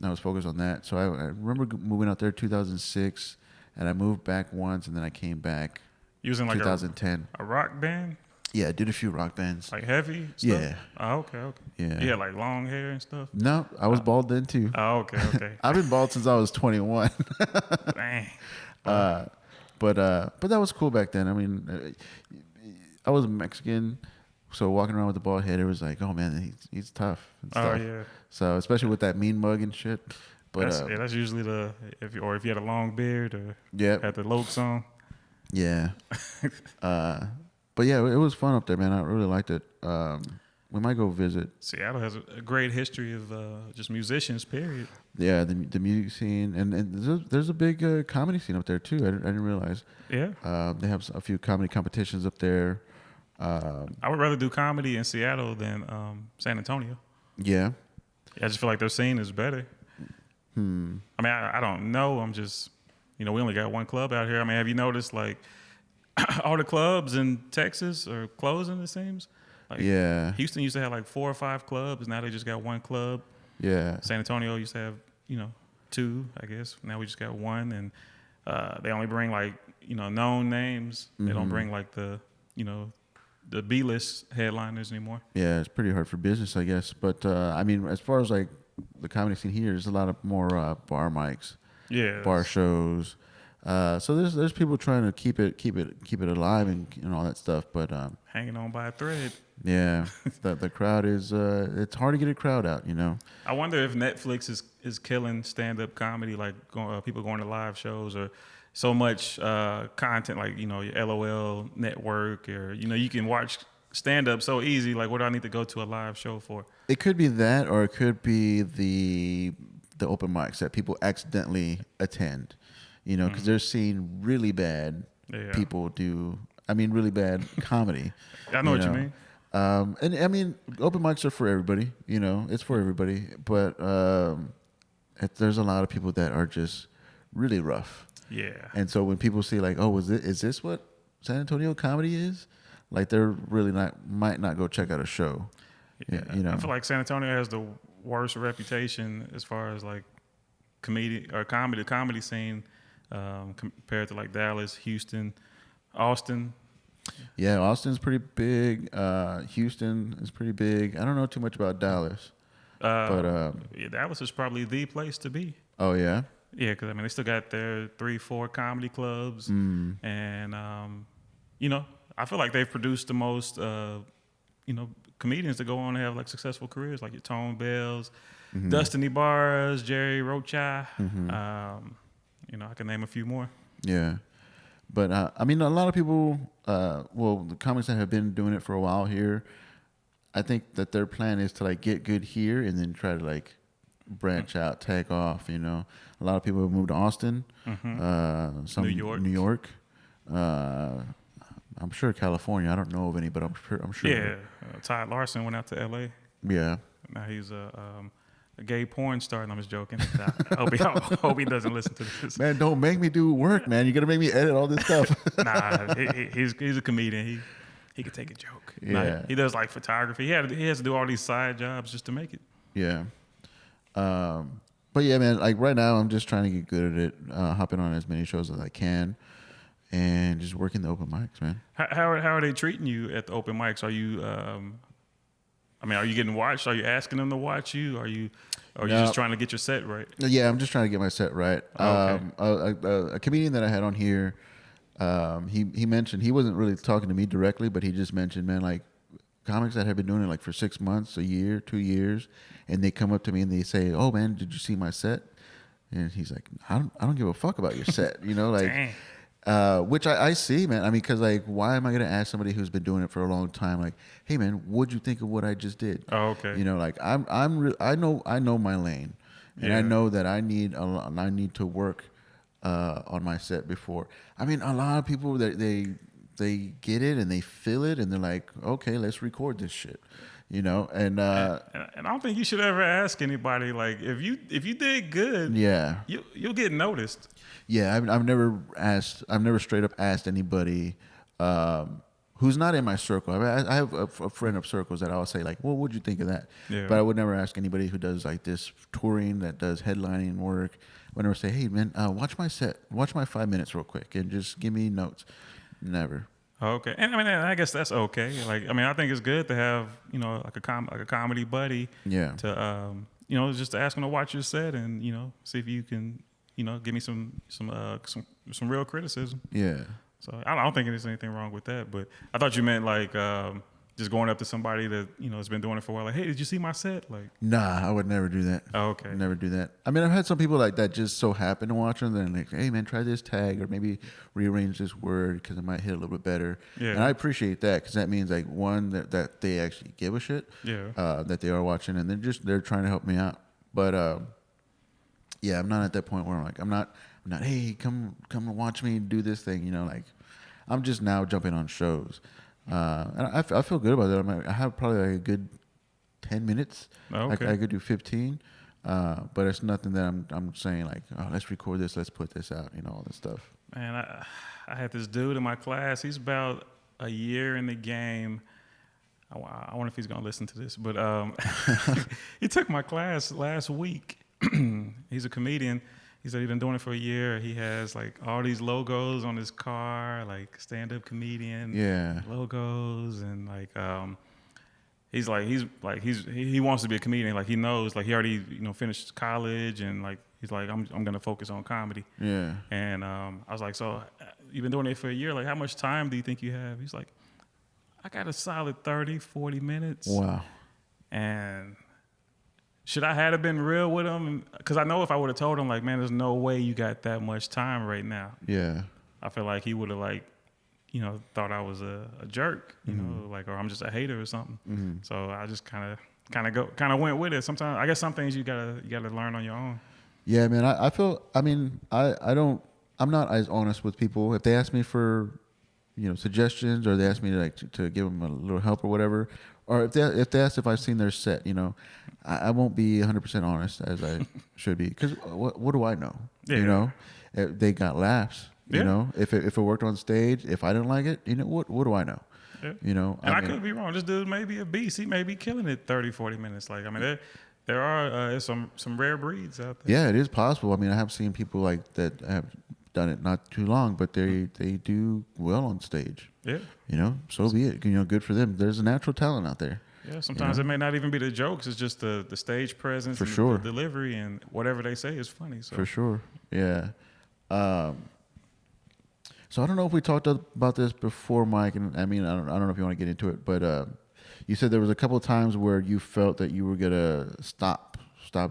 I was focused on that. So I remember moving out there 2006, and I moved back once, and then I came back. Using like 2010. A rock band? Yeah, I did a few rock bands. Like heavy stuff? Yeah. Oh, okay. Yeah. You had like long hair and stuff? No, I was bald then too. Oh, okay. I've been bald since I was 21. Dang. But that was cool back then. I mean, I was Mexican, so walking around with a bald head, it was like, oh man, he's tough and stuff. Oh yeah. So especially with that mean mug and shit. But that's usually if you had a long beard or had the Lokes on. Yeah. But yeah, it was fun up there, man. I really liked it. We might go visit. Seattle has a great history of just musicians, period. Yeah, the music scene, and there's a big comedy scene up there too. I didn't realize. Yeah. They have a few comedy competitions up there. I would rather do comedy in Seattle than San Antonio. Yeah. I just feel like their scene is better. I mean, I don't know. I'm just, we only got one club out here. I mean, have you noticed like all the clubs in Texas are closing, it seems? Like, yeah. Houston used to have like 4 or 5 clubs. Now they just got one club. Yeah. San Antonio used to have, 2, I guess. Now we just got one. And they only bring like, known names. They don't bring like the B-list headliners anymore. Yeah, it's pretty hard for business, I guess. But, I mean, as far as like the comedy scene here, there's a lot of more bar mics. Yeah. Bar shows. So there's people trying to keep it alive and all that stuff, but Hanging on by a thread. yeah, the crowd is it's hard to get a crowd out, I wonder if Netflix is killing stand-up comedy, like people going to live shows, or so much content, like your LOL network, or you can watch stand-up so easy. Like, what do I need to go to a live show for? It could be that, or it could be the open mics that people accidentally attend, because they're seeing really bad people do. I mean, really bad comedy. I know what you mean. And I mean, open mics are for everybody. It's for everybody. But there's a lot of people that are just really rough. Yeah. And so when people see like, oh, is this what San Antonio comedy is? Like, they're really might not go check out a show. Yeah. I feel like San Antonio has the worst reputation as far as like comedy scene compared to like Dallas, Houston, Austin. Yeah, Austin's pretty big. Houston is pretty big. I don't know too much about Dallas, but Dallas is probably the place to be. Oh yeah. Yeah, because I mean they still got their 3-4 comedy clubs, and I feel like they've produced the most comedians that go on to have like successful careers, like your Tone Bells, Dustin Ibarras, Jerry Rocha. I can name a few more. Yeah. But I mean, a lot of people, the comics that have been doing it for a while here, I think that their plan is to like get good here and then try to like branch out, take off. A lot of people have moved to Austin, some New York. I'm sure California. I don't know of any, but I'm sure. Yeah, Todd Larson went out to L.A. Yeah. Now he's a gay porn star, and I'm just joking. I hope he doesn't listen to this. Man, don't make me do work, man. You're gonna make me edit all this stuff. Nah, he's a comedian. He could take a joke. Yeah. Nah, he does like photography. He has to do all these side jobs just to make it. Yeah. But yeah, man. Like right now, I'm just trying to get good at it. Hopping on as many shows as I can, and just working the open mics, man. How are they treating you at the open mics? Are you are you getting watched? Are you asking them to watch you? Are you just trying to get your set right? Yeah, I'm just trying to get my set right. Okay. A comedian that I had on here, he mentioned, he wasn't really talking to me directly, but he just mentioned, man, like comics that have been doing it like for 6 months, a year, 2 years, and they come up to me and they say, "Oh man, did you see my set?" And he's like, "I don't give a fuck about your set," like. Dang. Which I see, man. I mean, because like, why am I gonna ask somebody who's been doing it for a long time, like, "Hey, man, what'd you think of what I just did?" Oh, okay. Like I know my lane, and I know that I need to work on my set before. I mean, a lot of people that they get it and they feel it, and they're like, "Okay, let's record this shit," and I don't think you should ever ask anybody like if you did good, yeah, you'll get noticed. Yeah, I've never straight up asked anybody who's not in my circle. I have a friend of circles that I'll say like, "Well, what'd you think of that?" Yeah. But I would never ask anybody who does like this touring, that does headlining work. I would never say, "Hey, man, watch my set, watch my 5 minutes real quick, and just give me notes." Never. Okay, and I mean, I guess that's okay. Like, I mean, I think it's good to have like a comedy buddy. Yeah. To just to ask them to watch your set and see if you can give me some real criticism. Yeah. So I don't think there's anything wrong with that. But I thought you meant like just going up to somebody that has been doing it for a while. Like, "Hey, did you see my set?" Like, nah, I would never do that. Oh, okay. Never do that. I mean, I've had some people like that just so happen to watch them. Then like, "Hey, man, try this tag or maybe rearrange this word because it might hit a little bit better." Yeah. And I appreciate that because that means like one that they actually give a shit. Yeah. That they are watching and they're trying to help me out. But yeah, I'm not at that point where I'm not. Hey, come and watch me do this thing. Like I'm just now jumping on shows. And I feel good about that. I have probably like a good 10 minutes. Oh, okay. I could do 15, but it's nothing that I'm saying like, "Oh, let's record this, let's put this out," all this stuff. Man, I had this dude in my class. He's about a year in the game. I wonder if he's gonna listen to this, but he took my class last week. He's a comedian. He said he's been doing it for a year. He has like all these logos on his car, like stand-up comedian Yeah. logos, and like he wants to be a comedian. Like he knows, like he already finished college, and like he's like I'm gonna focus on comedy. Yeah. And I was like, so you've been doing it for a year. Like how much time do you think you have? He's like, I got a solid 30, 40 minutes. Wow. And should I have been real with him? Because I know if I would have told him like, man, there's no way you got that much time right now. Yeah. I feel like he would have like, thought I was a jerk, like, or I'm just a hater or something. Mm-hmm. So I just kind of went with it. Sometimes I guess some things you gotta learn on your own. Yeah, man. I'm not as honest with people. If they ask me for, suggestions, or they ask me to give them a little help or whatever, or if they ask if I've seen their set, I won't be 100% honest as I should be, because what do I know? Yeah. If they got laughs. Yeah. If it worked on stage, if I didn't like it, what do I know? Yeah. I could be wrong. This dude may be a beast. He may be killing it 30, 40 minutes. Like, I mean, there are some rare breeds out there. Yeah, it is possible. I mean, I have seen people like that have done it not too long, but they do well on stage. Yeah. So be it. Good for them. There's a natural talent out there. Yeah, sometimes it may not even be the jokes. It's just the stage presence, for and sure, the delivery, and whatever they say is funny. So. For sure, yeah. So I don't know if we talked about this before, Mike, and I mean I don't know if you want to get into it, but you said there was a couple of times where you felt that you were gonna stop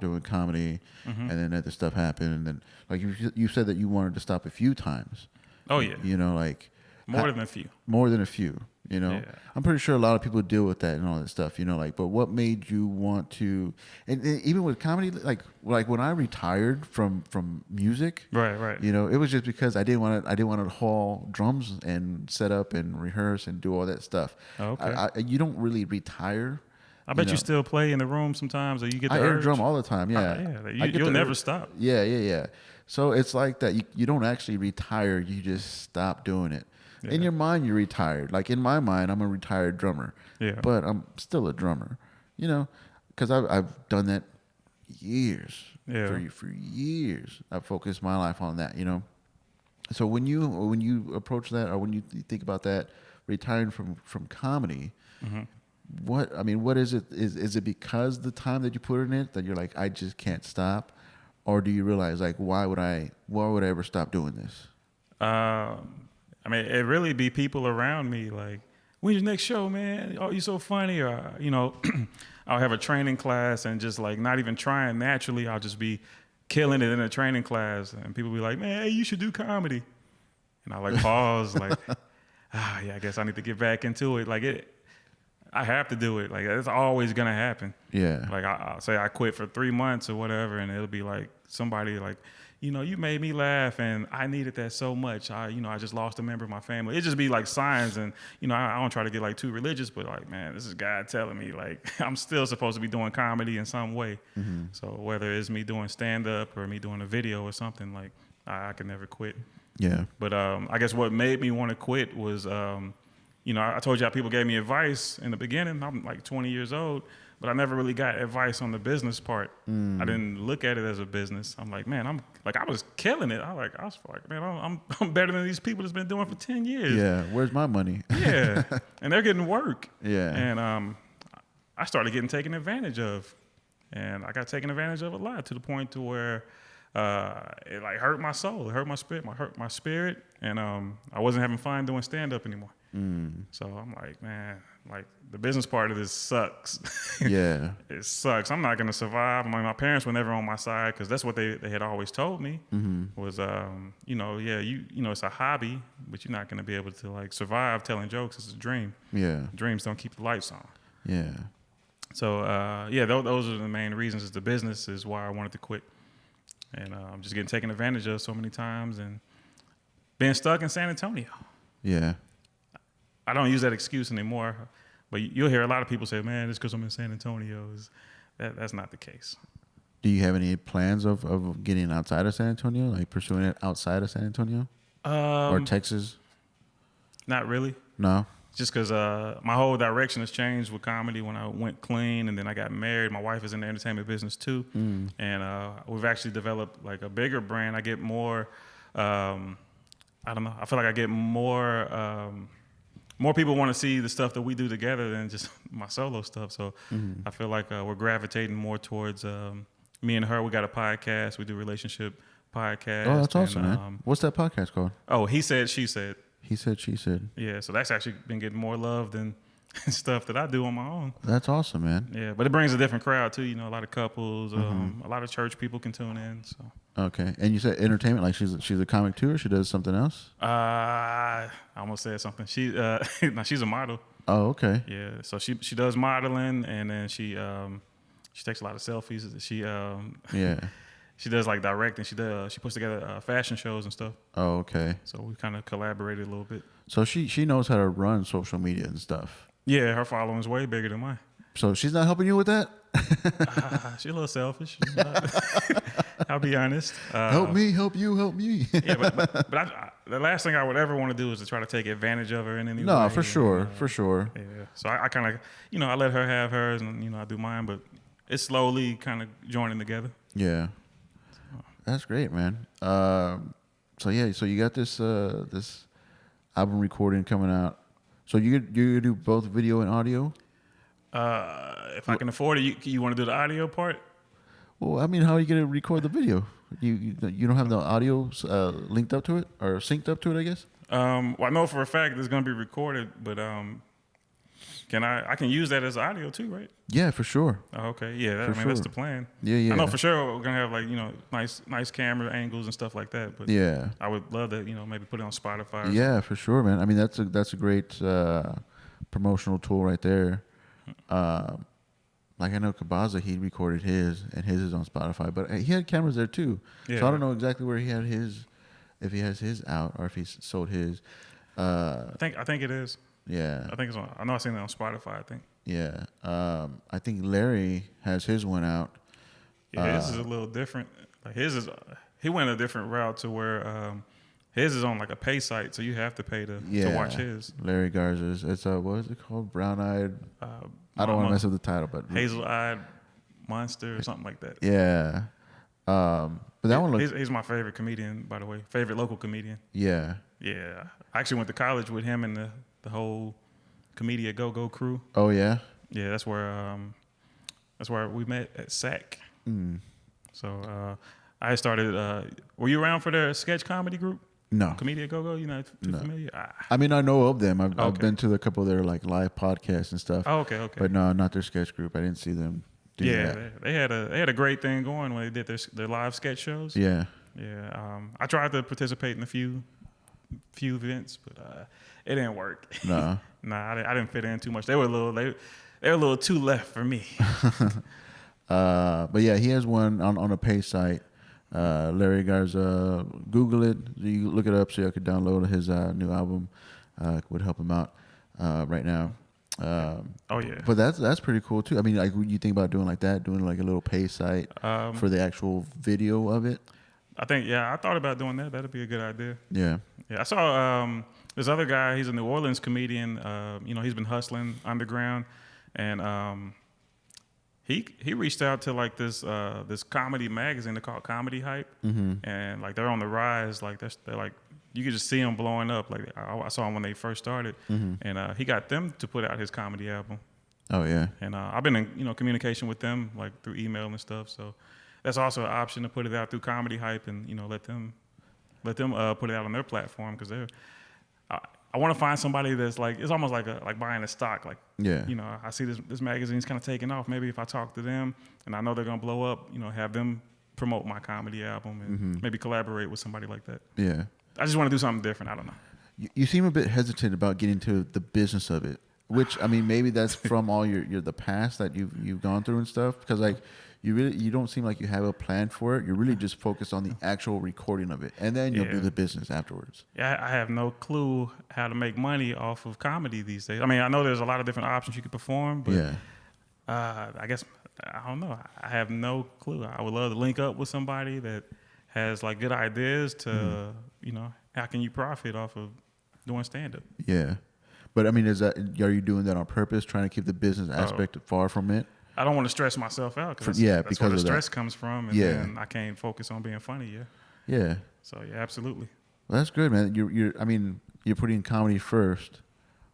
doing comedy, and then that the stuff happened, and then like you said that you wanted to stop a few times. Oh yeah. Like more than a few. More than a few. Yeah. I'm pretty sure a lot of people deal with that and all that stuff. But what made you want to? And even with comedy, like when I retired from music, right. It was just because I didn't want to haul drums and set up and rehearse and do all that stuff. Oh, okay. You don't really retire. I bet you still play in the room sometimes, or you get the urge. I air urge. drum all the time. Yeah, you'll never stop. Yeah. So it's like that. You don't actually retire. You just stop doing it. Yeah. In your mind, you're retired. Like in my mind, I'm a retired drummer. Yeah. But I'm still a drummer. Because I've done that years. Yeah. For years, I've focused my life on that. So when you approach that, or when you think about that, retiring from comedy, what is it? Is it because the time that you put in it that you're like, I just can't stop, or do you realize like why would I ever stop doing this? It really be people around me like, when's your next show, man? Oh, you're so funny. Or, I'll have a training class and just like not even trying naturally. I'll just be killing it in a training class. And people be like, man, hey, you should do comedy. And I like pause like, yeah, I guess I need to get back into it. Like I have to do it. Like it's always going to happen. Yeah. Like I'll say I quit for 3 months or whatever. And it'll be like somebody like, you made me laugh, and I needed that so much. I just lost a member of my family. It just be like signs, and I don't try to get like too religious, but like, man, this is God telling me like I'm still supposed to be doing comedy in some way. So whether it's me doing stand up or me doing a video or something, like I can never quit. Yeah. But I guess what made me want to quit was I told you how people gave me advice in the beginning. I'm like 20 years old. But I never really got advice on the business part. I didn't look at it as a business. I'm like, man, I was killing it. I was like, man, I'm better than these people that's been doing it for 10 years. Yeah, where's my money? Yeah, and they're getting work. Yeah, and I started getting taken advantage of, and I got taken advantage of a lot to the point to where it like hurt my soul, it hurt my spirit, and I wasn't having fun doing stand up anymore. So I'm like, man, like the business part of this sucks. Yeah. It sucks. I'm not going to survive. My parents were never on my side because that's what they had always told me was, it's a hobby, but you're not going to be able to like survive telling jokes. It's a dream. Yeah. Dreams don't keep the lights on. Yeah. So, those are the main reasons. Is the business is why I wanted to quit. And I'm just getting taken advantage of so many times and being stuck in San Antonio. Yeah. I don't use that excuse anymore, but you'll hear a lot of people say, man, it's because I'm in San Antonio. That's not the case. Do you have any plans of getting outside of San Antonio, like pursuing it outside of San Antonio? Or Texas? Not really. No? Just because my whole direction has changed with comedy when I went clean and then I got married. My wife is in the entertainment business too. And we've actually developed like a bigger brand. I get more, I don't know, I feel like I get more more people want to see the stuff that we do together than just my solo stuff. So I feel like we're gravitating more towards me and her. We got a podcast. We do relationship podcast. Oh, that's awesome, man. What's that podcast called? Oh, He Said, She Said. He Said, She Said. Yeah, so that's actually been getting more love than stuff that I do on my own. That's awesome, man. Yeah, but it brings a different crowd too. You know, a lot of couples, a lot of church people can tune in. So Okay, and you said entertainment, like she's a comic too, or she does something else? I almost said something. No, she's a model. Oh, okay. Yeah, so she does modeling, and then she takes a lot of selfies. Yeah. She does like directing. She puts together fashion shows and stuff. Oh, okay. So we kind of collaborated a little bit. So she knows how to run social media and stuff. Yeah, her following's way bigger than mine. So she's not helping you with that? She's a little selfish. I'll be honest. Help me, help you, help me. Yeah, but the last thing I would ever want to do is to try to take advantage of her in any way. No, for sure, for sure. Yeah. So I kind of, I let her have hers, and I do mine, but it's slowly kind of joining together. Yeah, that's great, man. So you got this this album recording coming out. So you do both video and audio? If I can afford it, you want to do the audio part? Well, I mean, how are you gonna record the video? You don't have the audio linked up to it or synced up to it, I guess. Well, I know for a fact it's gonna be recorded, but I can use that as audio too, right? Yeah, for sure. Oh, okay, yeah. Sure. That's the plan. Yeah. I know for sure we're gonna have like nice camera angles and stuff like that. But yeah, I would love to maybe put it on Spotify. Yeah, for sure, man. I mean, that's a great promotional tool right there. Like I know Kabaza, he recorded his, and his is on Spotify, but he had cameras there too. Yeah. So I don't know exactly where he had his, if he has his out or if he sold his. I think it is. Yeah. I think it's on. I know I've seen it on Spotify. I think. Yeah. I think Larry has his one out. Yeah, his is a little different. Like he went a different route to where his is on like a pay site, so you have to pay to watch his. Larry Garza's. It's what is it called? Brown Eyed. I don't want to mess up the title, but Hazel Eyed Monster or something like that. Yeah. But that one looks. He's my favorite comedian, by the way. Favorite local comedian. Yeah. Yeah. I actually went to college with him and the whole Comedia Go crew. Oh yeah. Yeah, that's where we met at SAC. Mm. So I started. Were you around for their sketch comedy group? No. Comedia Go? You're not too familiar? I mean, I know of them. I've been to a couple of their like live podcasts and stuff. Oh, okay. But no, not their sketch group. I didn't see them do that. Yeah, they had a great thing going when they did their live sketch shows. Yeah. Yeah. I tried to participate in a few events, but it didn't work. No. Nah, I didn't fit in too much. They were a little too left for me. But yeah, he has one on a pay site. Larry Garza, Google it. You look it up so you could download his new album. Would help him out right now. Oh yeah. But that's pretty cool too. I mean, like when you think about doing like that, doing like a little pay site for the actual video of it. I thought about doing that. That'd be a good idea. Yeah. Yeah, I saw this other guy. He's a New Orleans comedian. He's been hustling underground, and he reached out to like this comedy magazine they call Comedy Hype, and like they're on the rise. Like they're like you could just see them blowing up. Like I saw them when they first started, and he got them to put out his comedy album. Oh yeah. And I've been in communication with them like through email and stuff. So that's also an option to put it out through Comedy Hype and let them put it out on their platform because I want to find somebody that's like it's almost like buying a stock. Like I see this magazine's kind of taking off. Maybe if I talk to them and I know they're gonna blow up, have them promote my comedy album and maybe collaborate with somebody like that. Yeah. I just want to do something different. I don't know. You seem a bit hesitant about getting to the business of it, which I mean maybe that's from all the past that you've gone through and stuff because like. You don't seem like you have a plan for it. You're really just focused on the actual recording of it, and then you'll do the business afterwards. Yeah, I have no clue how to make money off of comedy these days. I mean, I know there's a lot of different options you could perform, but I guess I don't know. I have no clue. I would love to link up with somebody that has like good ideas to, how can you profit off of doing stand-up? Yeah, but I mean, are you doing that on purpose, trying to keep the business aspect far from it? I don't want to stress myself out because that's where the stress comes from, and then I can't focus on being funny. Yeah. So yeah, absolutely. Well, that's good, man. You're putting comedy first,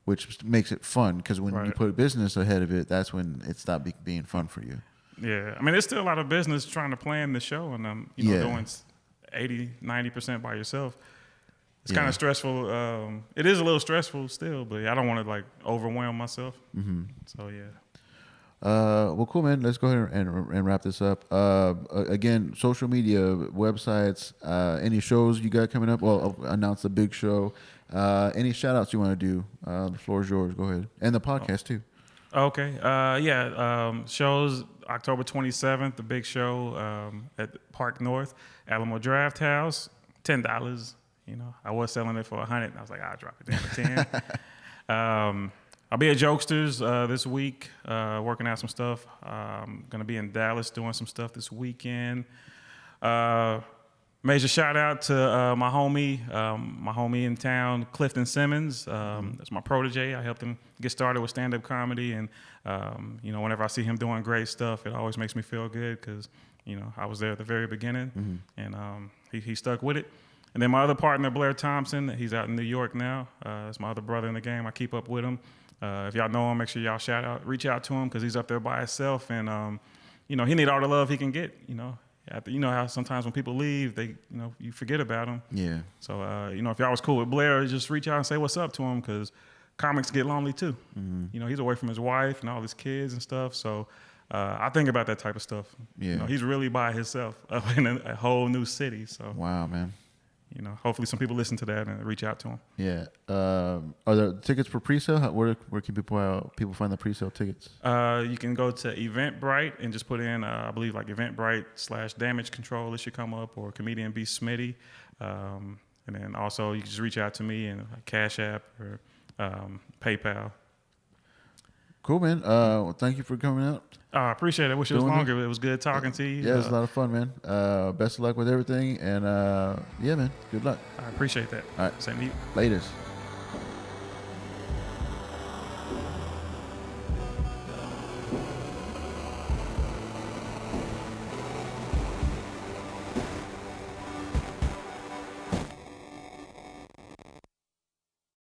which makes it fun. Because when you Right. put business ahead of it, that's when it stopped being fun for you. Yeah, I mean, there's still a lot of business trying to plan the show, and you know, Yeah. doing 80-90% by yourself. It's Yeah. kind of stressful. It is a little stressful still, but I don't want to like overwhelm myself. Mm-hmm. So yeah. Well, cool, man. Let's go ahead and wrap this up. Again, social media, websites, any shows you got coming up? Well, I'll announce the big show. Any shout outs you want to do? The floor is yours. Go ahead. And the podcast, too. Okay. Shows October 27th, the big show at Park North, Alamo Draft House, $10. You know, I was selling it for $100. I was like, I'll drop it down to 10. I'll be at Jokesters this week, working out some stuff. I'm gonna be in Dallas doing some stuff this weekend. Major shout out to my homie in town, Clifton Simmons. That's my protege. I helped him get started with stand-up comedy, and you know, whenever I see him doing great stuff, it always makes me feel good because you know I was there at the very beginning, and he stuck with it. And then my other partner, Blair Thompson, he's out in New York now. That's my other brother in the game. I keep up with him. If y'all know him, make sure y'all reach out to him because he's up there by himself, and you know he need all the love he can get. You know how sometimes when people leave, you forget about them. Yeah. So you know, if y'all was cool with Blair, just reach out and say what's up to him because comics get lonely too. You know, he's away from his wife and all his kids and stuff. So I think about that type of stuff. Yeah. You know, he's really by himself up in a whole new city. So Wow, man. you know, hopefully some people listen to that and reach out to him. Yeah. Are there tickets for pre-sale? Where can people find the pre-sale tickets? You can go to Eventbrite and just put in, I believe, like Eventbrite/Damage Control. It should come up, or Comedian B Smitty. And then also you can just reach out to me in Cash App or PayPal. Cool, man. Well, thank you for coming out. I appreciate it. I wish it was longer. It was good talking to you. Yeah, it was a lot of fun, man. Best of luck with everything. And yeah, man, good luck. I appreciate that. All right. Same to you. Latest.